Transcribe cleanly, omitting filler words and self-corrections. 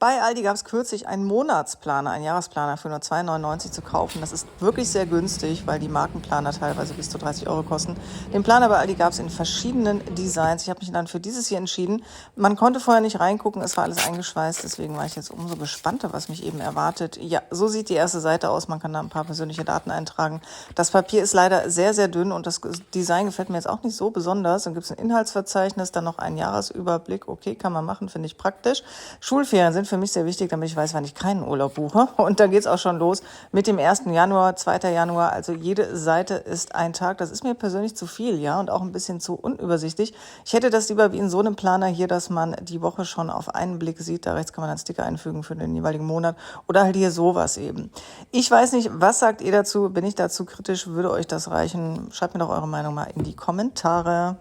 Bei Aldi gab es kürzlich einen Monatsplaner, einen Jahresplaner für nur 2,99 € zu kaufen. Das ist wirklich sehr günstig, weil die Markenplaner teilweise bis zu 30 € kosten. Den Planer bei Aldi gab es in verschiedenen Designs. Ich habe mich dann für dieses hier entschieden. Man konnte vorher nicht reingucken, es war alles eingeschweißt. Deswegen war ich jetzt umso gespannter, was mich eben erwartet. Ja, so sieht die erste Seite aus. Man kann da ein paar persönliche Daten eintragen. Das Papier ist leider sehr, sehr dünn und das Design gefällt mir jetzt auch nicht so besonders. Dann gibt es ein Inhaltsverzeichnis, dann noch einen Jahresüberblick. Okay, kann man machen, finde ich praktisch. Schulferien sind für mich sehr wichtig, damit ich weiß, wann ich keinen Urlaub buche. Und da geht's auch schon los mit dem 1. Januar, 2. Januar. Also jede Seite ist ein Tag. Das ist mir persönlich zu viel, ja, und auch ein bisschen zu unübersichtlich. Ich hätte das lieber wie in so einem Planer hier, dass man die Woche schon auf einen Blick sieht. Da rechts kann man einen Sticker einfügen für den jeweiligen Monat oder halt hier sowas eben. Ich weiß nicht, was sagt ihr dazu? Bin ich dazu kritisch? Würde euch das reichen? Schreibt mir doch eure Meinung mal in die Kommentare.